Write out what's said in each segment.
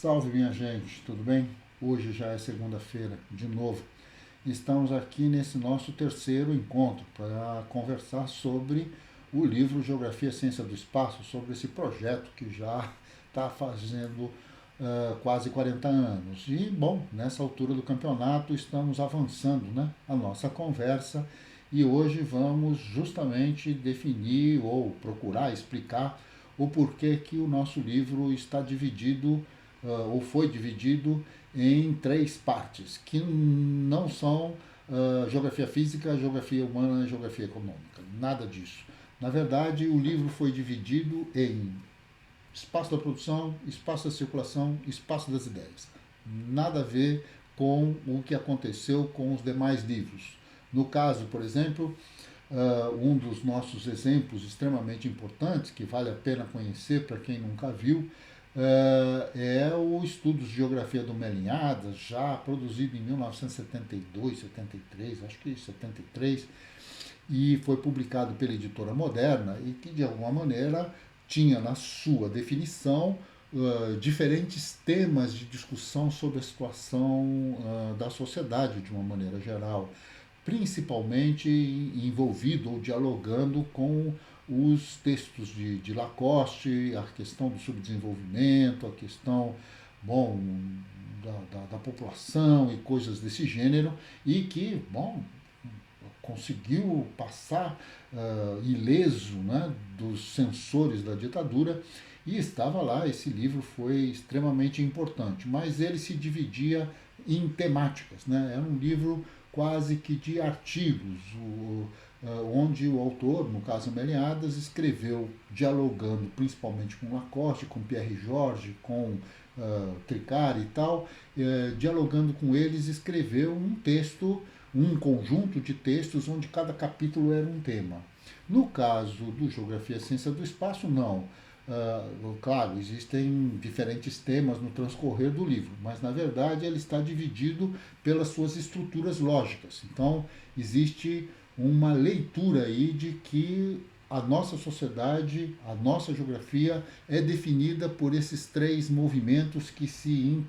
Salve, minha gente, tudo bem? Hoje já é segunda-feira, de novo. Estamos aqui nesse nosso terceiro encontro para conversar sobre o livro Geografia e Ciência do Espaço, sobre esse projeto que já está fazendo quase 40 anos. E, bom, nessa altura do campeonato estamos avançando, né, a nossa conversa e hoje vamos justamente definir ou procurar explicar o porquê que o nosso livro está dividido ou foi dividido em três partes, que não são geografia física, geografia humana e geografia econômica. Nada disso. Na verdade, o livro foi dividido em espaço da produção, espaço da circulação, espaço das ideias. Nada a ver com o que aconteceu com os demais livros. No caso, por exemplo, um dos nossos exemplos extremamente importantes, que vale a pena conhecer para quem nunca viu, é o Estudos de Geografia do Melinhadas, já produzido em 1972, 73, acho que 73, e foi publicado pela editora Moderna e que, de alguma maneira, tinha na sua definição diferentes temas de discussão sobre a situação da sociedade de uma maneira geral, principalmente envolvido ou dialogando com os textos de Lacoste, a questão do subdesenvolvimento, a questão, bom, da população e coisas desse gênero, e que, bom, conseguiu passar ileso, né, dos censores da ditadura, e estava lá. Esse livro foi extremamente importante, mas ele se dividia em temáticas, né? Era um livro quase que de artigos, onde o autor, no caso Meliadas, escreveu dialogando principalmente com Lacoste, com Pierre Jorge, com Tricari e tal, dialogando com eles, escreveu um texto, um conjunto de textos onde cada capítulo era um tema. No caso do Geografia e Ciência do Espaço, não. Claro, existem diferentes temas no transcorrer do livro, mas na verdade ele está dividido pelas suas estruturas lógicas. Então, existe uma leitura aí de que a nossa sociedade, a nossa geografia é definida por esses três movimentos que se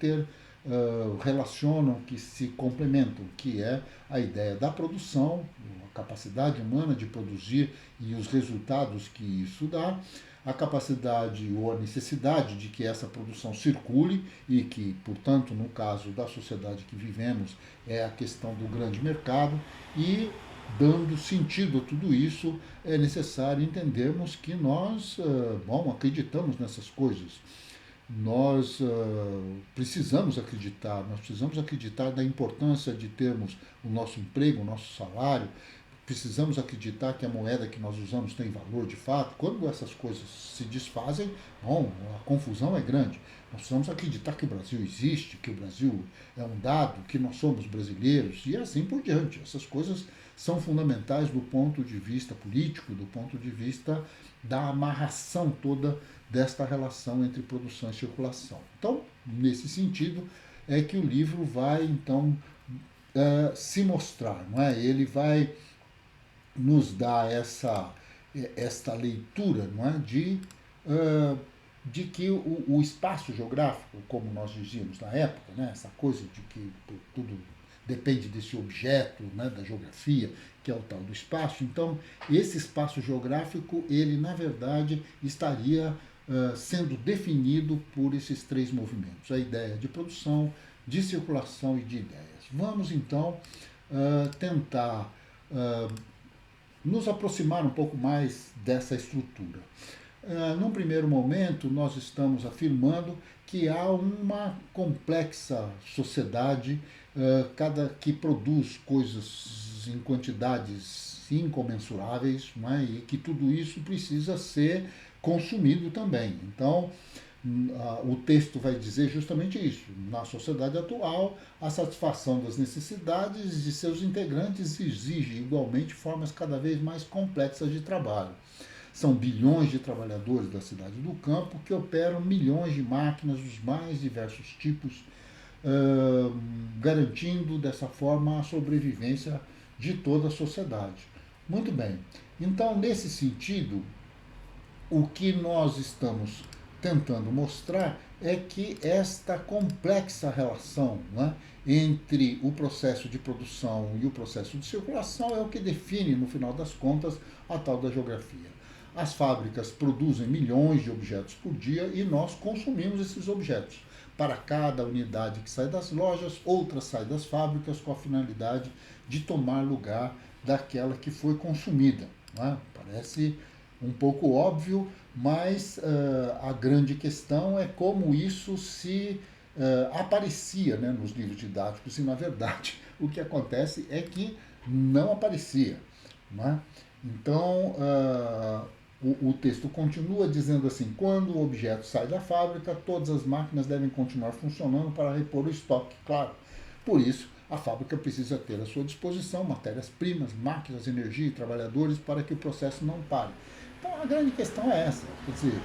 relacionam, que se complementam, que é a ideia da produção, a capacidade humana de produzir e os resultados que isso dá, a capacidade ou a necessidade de que essa produção circule e que, portanto, no caso da sociedade que vivemos, é a questão do grande mercado. E, dando sentido a tudo isso, é necessário entendermos que nós, bom, acreditamos nessas coisas. Nós precisamos acreditar da importância de termos o nosso emprego, o nosso salário. Precisamos acreditar que a moeda que nós usamos tem valor de fato. Quando essas coisas se desfazem, bom, a confusão é grande. Nós precisamos acreditar que o Brasil existe, que o Brasil é um dado, que nós somos brasileiros e assim por diante. Essas coisas são fundamentais do ponto de vista político, do ponto de vista da amarração toda desta relação entre produção e circulação. Então, nesse sentido, é que o livro vai, então, se mostrar, não é? Ele vai nos dá esta leitura, não é? De que o espaço geográfico, como nós dizíamos na época, né? Essa coisa de que tudo depende desse objeto, né? Da geografia, que é o tal do espaço. Então, esse espaço geográfico, ele na verdade estaria sendo definido por esses três movimentos: a ideia de produção, de circulação e de ideias. Vamos então tentar nos aproximar um pouco mais dessa estrutura. Num primeiro momento, nós estamos afirmando que há uma complexa sociedade que produz coisas em quantidades incomensuráveis, né, e que tudo isso precisa ser consumido também. Então, o texto vai dizer justamente isso. Na sociedade atual, a satisfação das necessidades de seus integrantes exige igualmente formas cada vez mais complexas de trabalho. São bilhões de trabalhadores da cidade do campo que operam milhões de máquinas dos mais diversos tipos, garantindo dessa forma a sobrevivência de toda a sociedade. Muito bem. Então, nesse sentido, o que nós estamos tentando mostrar é que esta complexa relação, né, entre o processo de produção e o processo de circulação é o que define, no final das contas, a tal da geografia. As fábricas produzem milhões de objetos por dia e nós consumimos esses objetos. Para cada unidade que sai das lojas, outra sai das fábricas com a finalidade de tomar lugar daquela que foi consumida. Né? Parece um pouco óbvio, mas a grande questão é como isso se aparecia, né, nos livros didáticos e, na verdade, o que acontece é que não aparecia. Né? Então, o texto continua dizendo assim: quando o objeto sai da fábrica, todas as máquinas devem continuar funcionando para repor o estoque, claro. Por isso, a fábrica precisa ter à sua disposição matérias-primas, máquinas, energia e trabalhadores para que o processo não pare. Então, a grande questão é essa. Quer dizer,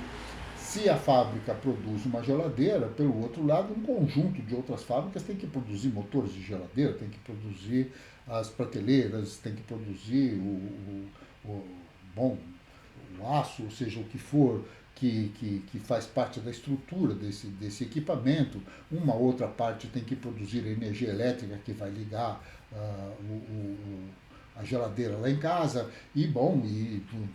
se a fábrica produz uma geladeira, pelo outro lado, um conjunto de outras fábricas tem que produzir motores de geladeira, tem que produzir as prateleiras, tem que produzir bom, o aço, ou seja, o que for, que faz parte da estrutura desse equipamento. Uma outra parte tem que produzir a energia elétrica que vai ligar a geladeira lá em casa, e bom,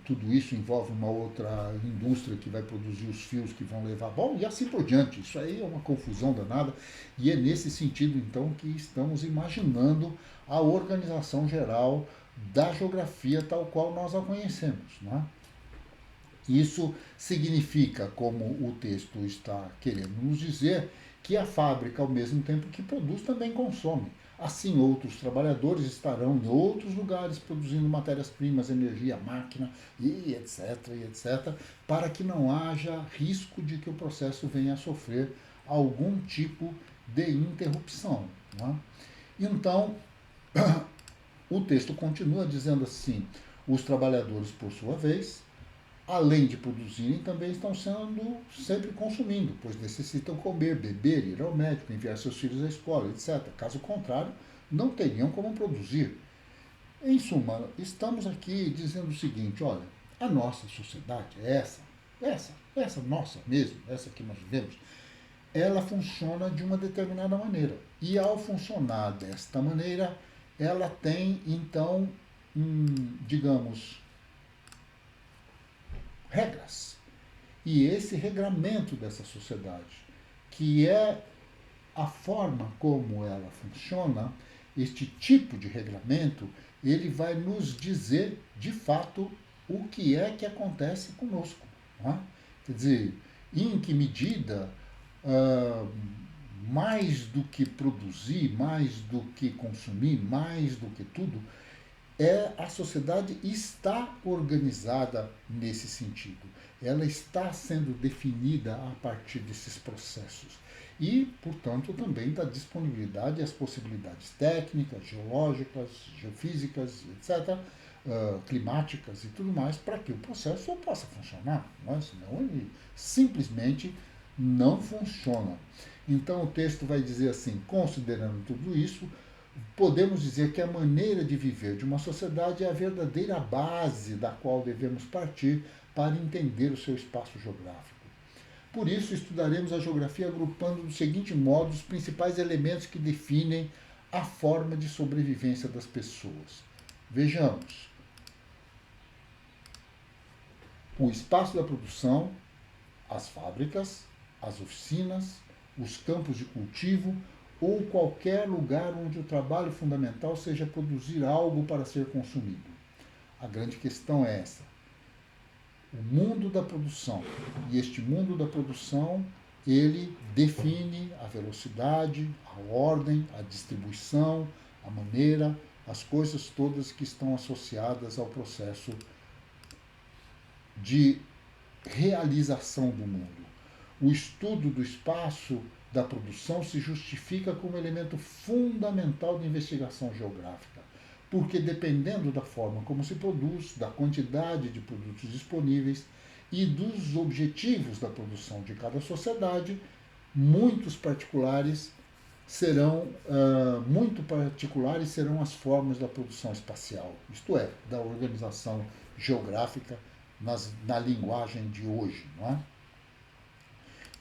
tudo isso envolve uma outra indústria que vai produzir os fios que vão levar, bom, e assim por diante. Isso aí é uma confusão danada, e é nesse sentido, então, que estamos imaginando a organização geral da geografia tal qual nós a conhecemos, não é? Isso significa, como o texto está querendo nos dizer, que a fábrica, ao mesmo tempo que produz, também consome. Assim, outros trabalhadores estarão em outros lugares produzindo matérias-primas, energia, máquina e etc, para que não haja risco de que o processo venha a sofrer algum tipo de interrupção. Não é? Então, o texto continua dizendo assim: os trabalhadores, por sua vez, além de produzirem, também estão sendo sempre consumindo, pois necessitam comer, beber, ir ao médico, enviar seus filhos à escola, etc. Caso contrário, não teriam como produzir. Em suma, estamos aqui dizendo o seguinte: olha, a nossa sociedade é essa nossa mesmo, essa que nós vivemos, ela funciona de uma determinada maneira. E ao funcionar desta maneira, ela tem, então, digamos, regras. E esse regramento dessa sociedade, que é a forma como ela funciona, este tipo de regramento, ele vai nos dizer, de fato, o que é que acontece conosco. Não é? Quer dizer, em que medida, mais do que produzir, mais do que consumir, mais do que tudo, a sociedade está organizada nesse sentido. Ela está sendo definida a partir desses processos. E, portanto, também da disponibilidade e as possibilidades técnicas, geológicas, geofísicas, etc., climáticas e tudo mais, para que o processo possa funcionar. Não é? Senão ele simplesmente não funciona. Então o texto vai dizer assim: considerando tudo isso, podemos dizer que a maneira de viver de uma sociedade é a verdadeira base da qual devemos partir para entender o seu espaço geográfico. Por isso, estudaremos a geografia agrupando do seguinte modo os principais elementos que definem a forma de sobrevivência das pessoas. Vejamos: o espaço da produção, as fábricas, as oficinas, os campos de cultivo ou qualquer lugar onde o trabalho fundamental seja produzir algo para ser consumido. A grande questão é essa: o mundo da produção. E este mundo da produção, ele define a velocidade, a ordem, a distribuição, a maneira, as coisas todas que estão associadas ao processo de realização do mundo. O estudo do espaço da produção se justifica como elemento fundamental de investigação geográfica, porque dependendo da forma como se produz, da quantidade de produtos disponíveis e dos objetivos da produção de cada sociedade, muito particulares serão as formas da produção espacial, isto é, da organização geográfica na linguagem de hoje, não é?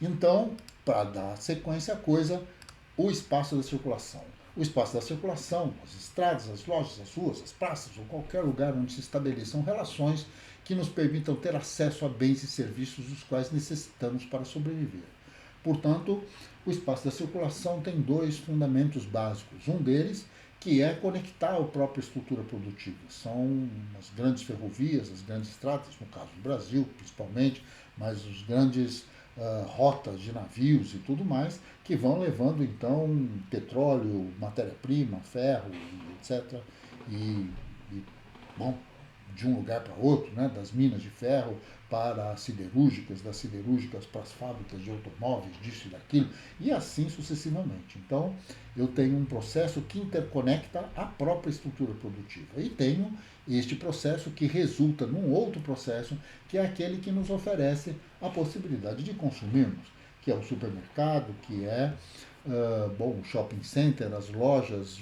Então, para dar sequência à coisa, o espaço da circulação. O espaço da circulação, as estradas, as lojas, as ruas, as praças ou qualquer lugar onde se estabeleçam relações que nos permitam ter acesso a bens e serviços dos quais necessitamos para sobreviver. Portanto, o espaço da circulação tem dois fundamentos básicos. Um deles, que é conectar a própria estrutura produtiva. São as grandes ferrovias, as grandes estradas, no caso do Brasil principalmente, mas os grandes rotas de navios e tudo mais, que vão levando então petróleo, matéria-prima, ferro, etc. E, e, bom, de um lugar para outro, né, das minas de ferro para as siderúrgicas, das siderúrgicas para as fábricas de automóveis, disso e daquilo, e assim sucessivamente. Então, eu tenho um processo que interconecta a própria estrutura produtiva. E tenho este processo que resulta num outro processo, que é aquele que nos oferece a possibilidade de consumirmos, que é o supermercado, que é o shopping center, as lojas,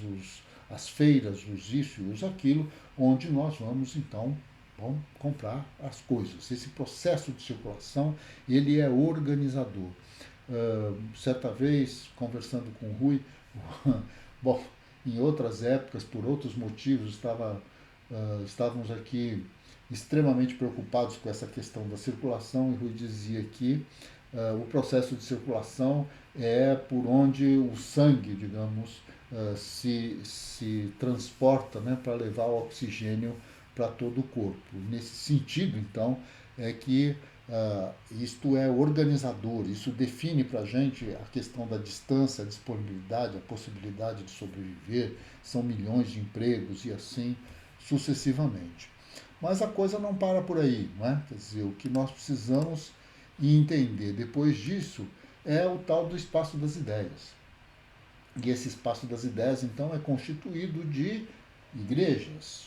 as feiras, os isso e os aquilo, onde nós vamos então comprar as coisas. Esse processo de circulação, ele é organizador. Certa vez, conversando com o Rui, bom, em outras épocas, por outros motivos, estávamos aqui extremamente preocupados com essa questão da circulação, e Rui dizia que o processo de circulação é por onde o sangue, digamos, se transporta, né, para levar o oxigênio para todo o corpo. Nesse sentido, então, é que isto é organizador, isso define para a gente a questão da distância, a disponibilidade, a possibilidade de sobreviver, são milhões de empregos e assim sucessivamente. Mas a coisa não para por aí, não é? Quer dizer, o que nós precisamos entender depois disso é o tal do espaço das ideias. E esse espaço das ideias, então, é constituído de igrejas.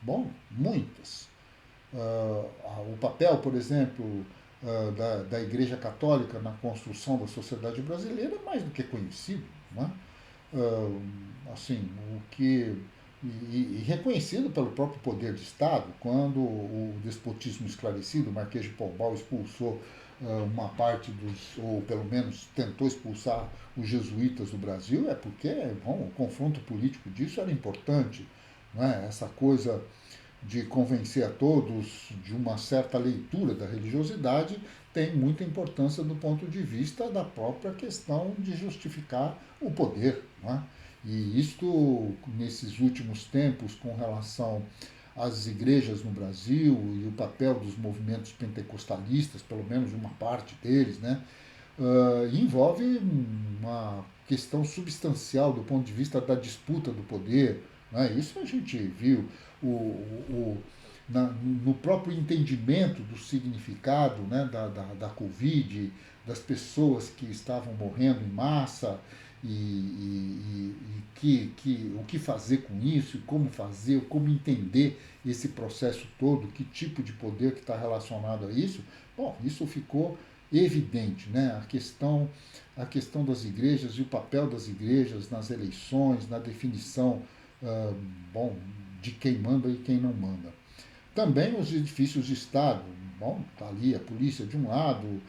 Bom, muitas. O papel, por exemplo, da Igreja Católica na construção da sociedade brasileira é mais do que conhecido, não é? Assim, o que e reconhecido pelo próprio poder de Estado, quando o despotismo esclarecido, o Marquês de Pombal expulsou uma parte dos, ou pelo menos tentou expulsar os jesuítas do Brasil, é porque o confronto político disso era importante, não é? Essa coisa de convencer a todos de uma certa leitura da religiosidade tem muita importância do ponto de vista da própria questão de justificar o poder, não é? E isto, nesses últimos tempos, com relação às igrejas no Brasil e o papel dos movimentos pentecostalistas, pelo menos uma parte deles, né, envolve uma questão substancial do ponto de vista da disputa do poder. Né? Isso a gente viu no próprio entendimento do significado, né, da Covid, das pessoas que estavam morrendo em massa, o que fazer com isso, e como fazer, como entender esse processo todo, que tipo de poder que está relacionado a isso. Bom, isso ficou evidente, né? A questão das igrejas e o papel das igrejas nas eleições, na definição de quem manda e quem não manda. Também os edifícios de Estado, está ali a polícia de um lado,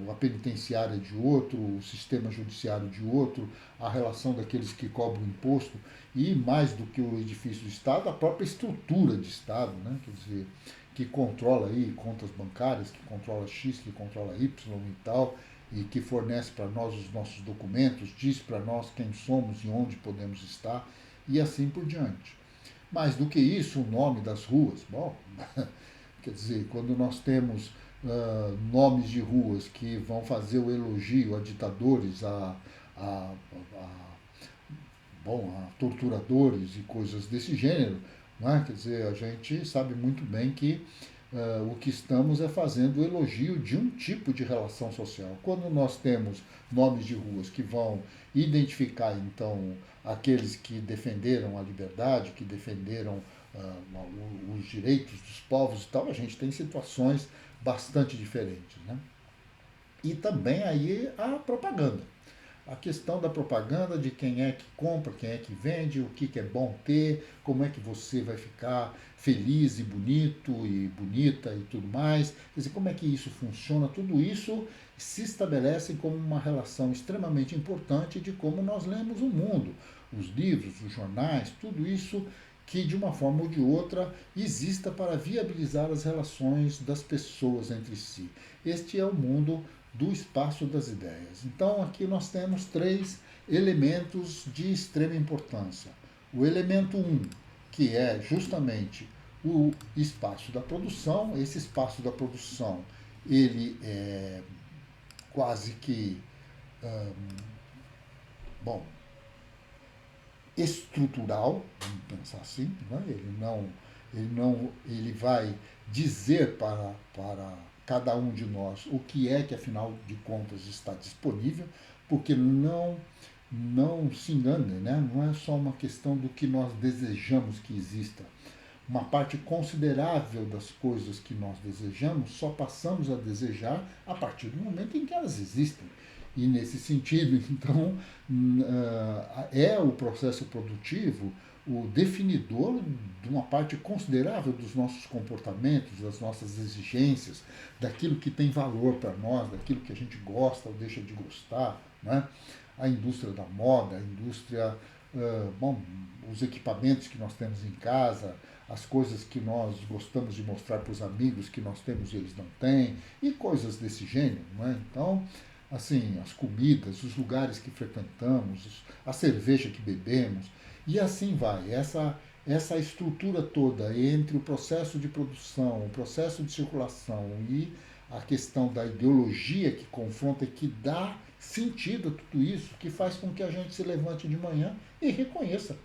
a penitenciária de outro, o sistema judiciário de outro, a relação daqueles que cobram imposto e, mais do que o edifício de Estado, a própria estrutura de Estado, né? Quer dizer, que controla aí contas bancárias, que controla X, que controla Y e tal, e que fornece para nós os nossos documentos, diz para nós quem somos e onde podemos estar, e assim por diante. Mais do que isso, o nome das ruas. Bom, quer dizer, quando nós temos nomes de ruas que vão fazer o elogio a ditadores, a, a torturadores e coisas desse gênero, né? Quer dizer, a gente sabe muito bem que o que estamos é fazendo o elogio de um tipo de relação social. Quando nós temos nomes de ruas que vão identificar, então, aqueles que defenderam a liberdade, que defenderam os direitos dos povos e tal, a gente tem situações bastante diferentes, né? E também aí a propaganda. a questão da propaganda, de quem é que compra, quem é que vende, o que é bom ter, como é que você vai ficar feliz e bonito e bonita e tudo mais, quer dizer, como é que isso funciona, tudo isso se estabelece como uma relação extremamente importante de como nós lemos o mundo, os livros, os jornais, tudo isso que de uma forma ou de outra exista para viabilizar as relações das pessoas entre si. Este é o mundo do espaço das ideias. Então aqui nós temos três elementos de extrema importância. O elemento 1, que é justamente o espaço da produção. Esse espaço da produção, ele é quase que, bom, estrutural, vamos pensar assim, né? Ele vai dizer para cada um de nós o que é que afinal de contas está disponível, porque não se engane, né? Não é só uma questão do que nós desejamos que exista. Uma parte considerável das coisas que nós desejamos só passamos a desejar a partir do momento em que elas existem. E nesse sentido, então, é o processo produtivo o definidor de uma parte considerável dos nossos comportamentos, das nossas exigências, daquilo que tem valor para nós, daquilo que a gente gosta ou deixa de gostar, né? A indústria da moda, a indústria, bom, os equipamentos que nós temos em casa, as coisas que nós gostamos de mostrar para os amigos que nós temos e eles não têm, e coisas desse gênero, não é? Então, assim, as comidas, os lugares que frequentamos, a cerveja que bebemos, e assim vai. Essa estrutura toda entre o processo de produção, o processo de circulação e a questão da ideologia que confronta e que dá sentido a tudo isso, que faz com que a gente se levante de manhã e reconheça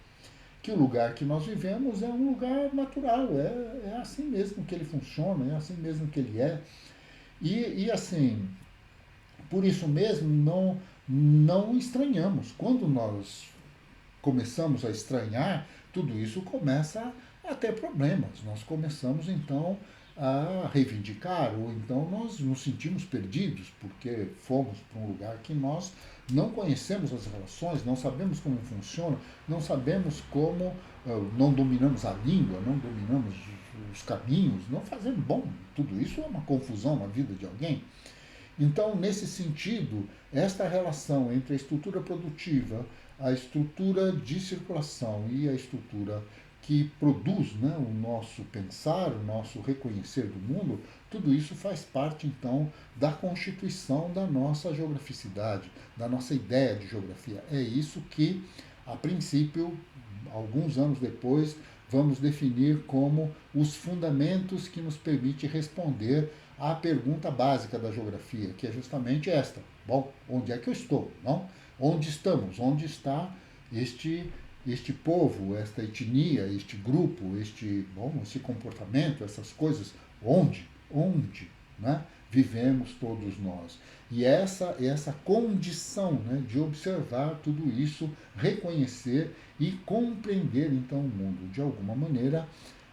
que o lugar que nós vivemos é um lugar natural, é assim mesmo que ele funciona, é assim mesmo que ele é. E assim, por isso mesmo, não estranhamos. Quando nós começamos a estranhar, tudo isso começa a ter problemas. Nós começamos então a reivindicar, ou então nós nos sentimos perdidos, porque fomos para um lugar que nós não conhecemos as relações, não sabemos como funciona, não sabemos como, não dominamos a língua, não dominamos os caminhos, não fazemos. Bom, tudo isso é uma confusão na vida de alguém. Então, nesse sentido, esta relação entre a estrutura produtiva, a estrutura de circulação e a estrutura que produz, né, o nosso pensar, o nosso reconhecer do mundo, tudo isso faz parte, então, da constituição da nossa geograficidade, da nossa ideia de geografia. É isso que, a princípio, alguns anos depois, vamos definir como os fundamentos que nos permitem responder à pergunta básica da geografia, que é justamente esta. Bom, onde é que eu estou? Não? Onde estamos? Onde está este povo, esta etnia, este grupo, esse comportamento, essas coisas? Onde? Onde? Né? Vivemos todos nós. E essa condição, né, de observar tudo isso, reconhecer e compreender então o mundo de alguma maneira,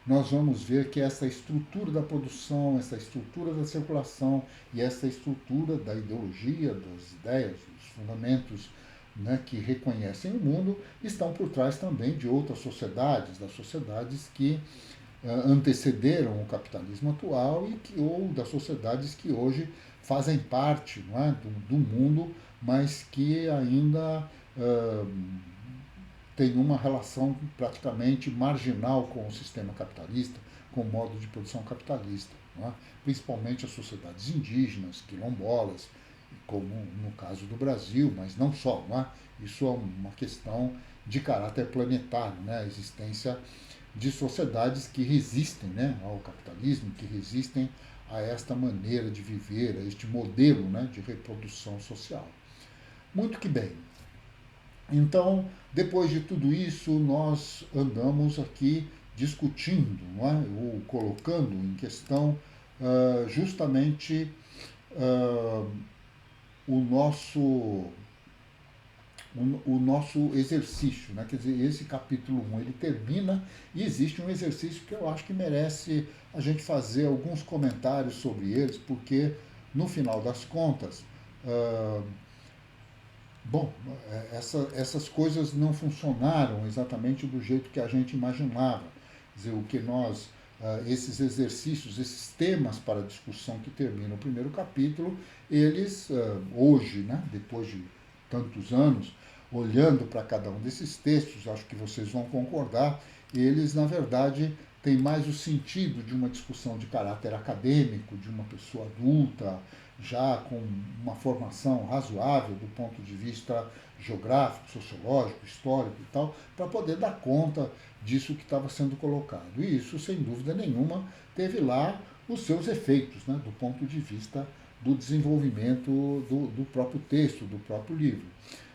nós vamos ver que essa estrutura da produção, essa estrutura da circulação e essa estrutura da ideologia, das ideias, dos fundamentos, né, que reconhecem o mundo, estão por trás também de outras sociedades, das sociedades que antecederam o capitalismo atual ou das sociedades que hoje fazem parte, não é, do mundo, mas que ainda tem uma relação praticamente marginal com o sistema capitalista, com o modo de produção capitalista, não é? Principalmente as sociedades indígenas, quilombolas, como no caso do Brasil, mas não só. Não é? Isso é uma questão de caráter planetário, né? A existência de sociedades que resistem, né, ao capitalismo, que resistem a esta maneira de viver, a este modelo, né, de reprodução social. Muito que bem. Então, depois de tudo isso, nós andamos aqui discutindo, não é? Ou colocando em questão justamente o nosso o nosso exercício, né? Quer dizer, esse capítulo 1 ele termina e existe um exercício que eu acho que merece a gente fazer alguns comentários sobre eles, porque no final das contas, Bom, essas coisas não funcionaram exatamente do jeito que a gente imaginava. Quer dizer, o que nós, esses exercícios, esses temas para discussão que terminam o primeiro capítulo, eles, hoje, né, depois de tantos anos, olhando para cada um desses textos, acho que vocês vão concordar, eles, na verdade, têm mais o sentido de uma discussão de caráter acadêmico, de uma pessoa adulta, já com uma formação razoável do ponto de vista geográfico, sociológico, histórico e tal, para poder dar conta disso que estava sendo colocado. E isso, sem dúvida nenhuma, teve lá os seus efeitos, né, do ponto de vista do desenvolvimento do próprio texto, do próprio livro.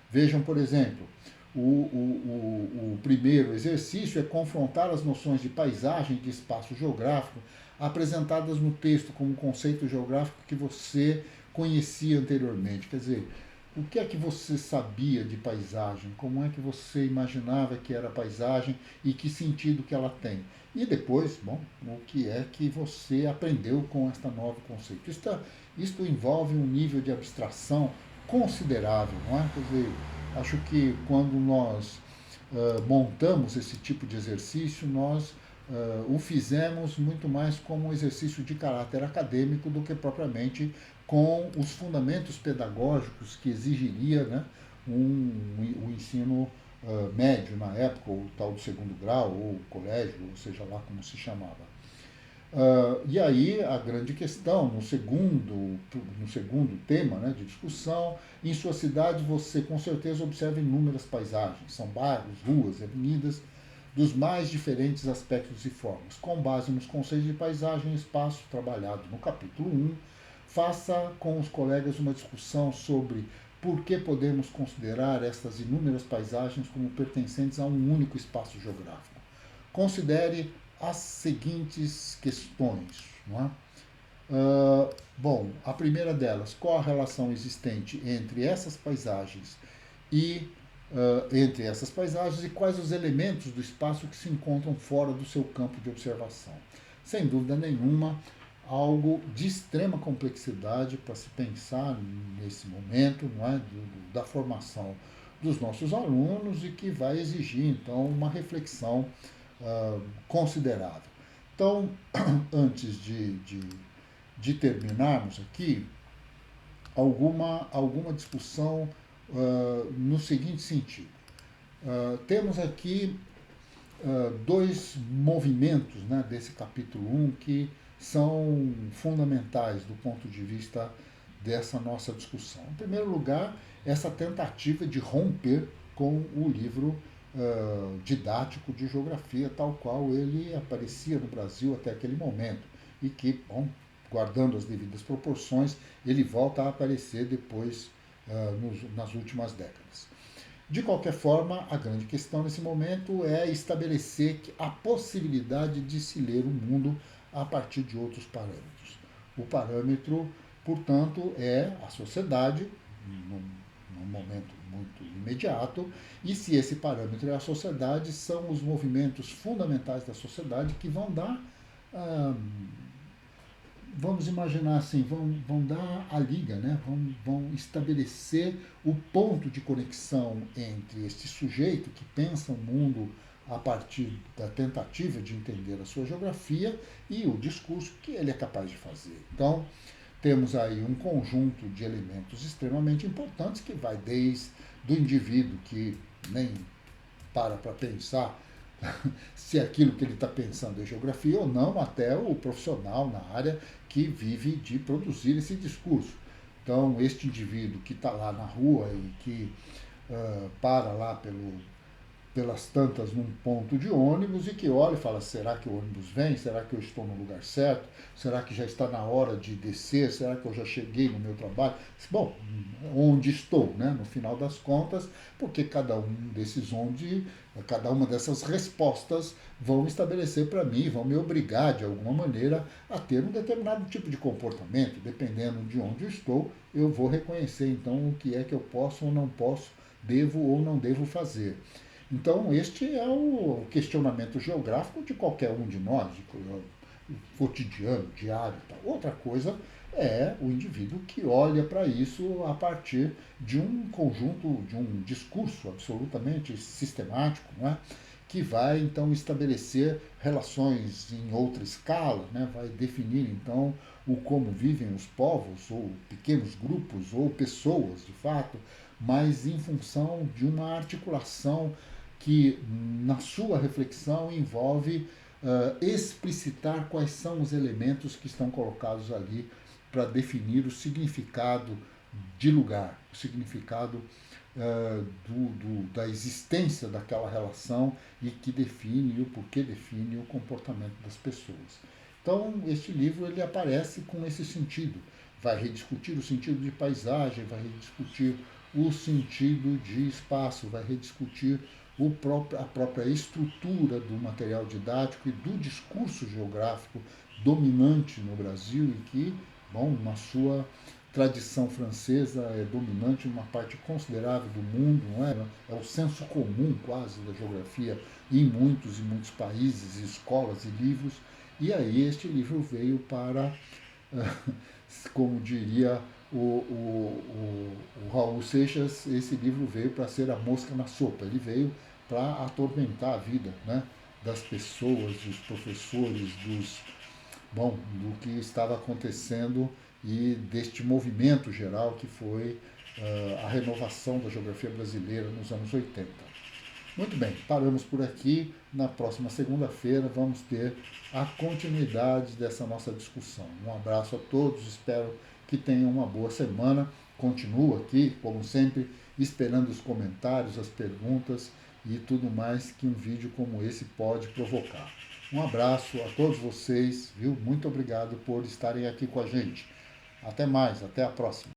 Vejam, por exemplo, o primeiro exercício é confrontar as noções de paisagem e de espaço geográfico apresentadas no texto como conceito geográfico que você conhecia anteriormente. Quer dizer, o que é que você sabia de paisagem? Como é que você imaginava que era paisagem e que sentido que ela tem? E depois, bom, o que é que você aprendeu com esta nova conceito? Isto envolve um nível de abstração considerável, não é? Quer dizer, acho que quando nós montamos esse tipo de exercício, nós o fizemos muito mais como um exercício de caráter acadêmico do que propriamente com os fundamentos pedagógicos que exigiria, né, o ensino médio na época, ou tal do segundo grau, ou colégio, ou seja lá como se chamava. E aí a grande questão, no segundo tema, né, de discussão, em sua cidade você com certeza observa inúmeras paisagens, são bairros, ruas, avenidas, dos mais diferentes aspectos e formas. Com base nos conceitos de paisagem e espaço trabalhado no capítulo 1, faça com os colegas uma discussão sobre por que podemos considerar estas inúmeras paisagens como pertencentes a um único espaço geográfico. Considere as seguintes questões. Não é? Bom, a primeira delas, qual a relação existente entre essas paisagens e quais os elementos do espaço que se encontram fora do seu campo de observação. Sem dúvida nenhuma, algo de extrema complexidade para se pensar nesse momento, não é? Da formação dos nossos alunos e que vai exigir, então, uma reflexão considerável. Então, antes de terminarmos aqui, alguma discussão no seguinte sentido. Temos aqui dois movimentos, né, desse capítulo 1 que são fundamentais do ponto de vista dessa nossa discussão. Em primeiro lugar, essa tentativa de romper com o livro didático de geografia, tal qual ele aparecia no Brasil até aquele momento, e que, bom, guardando as devidas proporções, ele volta a aparecer depois nas últimas décadas. De qualquer forma, a grande questão nesse momento é estabelecer a possibilidade de se ler o mundo a partir de outros parâmetros. O parâmetro, portanto, é a sociedade, num momento muito imediato, e se esse parâmetro é a sociedade, são os movimentos fundamentais da sociedade que vão dar, vamos imaginar assim, vão dar a liga, né? vão estabelecer o ponto de conexão entre este sujeito que pensa o mundo a partir da tentativa de entender a sua geografia e o discurso que ele é capaz de fazer. Então, temos aí um conjunto de elementos extremamente importantes que vai desde do indivíduo que nem para pensar se aquilo que ele está pensando é geografia ou não, até o profissional na área que vive de produzir esse discurso. Então, este indivíduo que está lá na rua e que para lá pelas tantas num ponto de ônibus e que olha e fala, será que o ônibus vem? Será que eu estou no lugar certo? Será que já está na hora de descer? Será que eu já cheguei no meu trabalho? Bom, onde estou, né? No final das contas, porque cada uma dessas respostas vão estabelecer para mim, vão me obrigar de alguma maneira a ter um determinado tipo de comportamento. Dependendo de onde eu estou, eu vou reconhecer então o que é que eu posso ou não posso, devo ou não devo fazer. Então, este é o questionamento geográfico de qualquer um de nós, cotidiano, diário. Tal. Outra coisa é o indivíduo que olha para isso a partir de um conjunto, de um discurso absolutamente sistemático, não é? Que vai então estabelecer relações em outra escala, né? Vai definir então o como vivem os povos, ou pequenos grupos, ou pessoas de fato, mas em função de uma articulação que, na sua reflexão, envolve explicitar quais são os elementos que estão colocados ali para definir o significado de lugar, o significado da existência daquela relação e que define o porquê define o comportamento das pessoas. Então, este livro ele aparece com esse sentido. Vai rediscutir o sentido de paisagem, vai rediscutir o sentido de espaço, vai rediscutir a própria estrutura do material didático e do discurso geográfico dominante no Brasil e que, bom, na sua tradição francesa é dominante numa parte considerável do mundo, não é? É o senso comum quase da geografia em muitos e muitos países, escolas e livros. E aí este livro veio para, como diria o Raul Seixas, esse livro veio para ser a mosca na sopa. Ele veio para atormentar a vida, né, das pessoas, dos professores, do que estava acontecendo e deste movimento geral que foi a renovação da geografia brasileira nos anos 80. Muito bem, paramos por aqui. Na próxima segunda-feira vamos ter a continuidade dessa nossa discussão. Um abraço a todos, espero que tenham uma boa semana. Continuo aqui, como sempre, esperando os comentários, as perguntas e tudo mais que um vídeo como esse pode provocar. Um abraço a todos vocês, viu? Muito obrigado por estarem aqui com a gente. Até mais, até a próxima.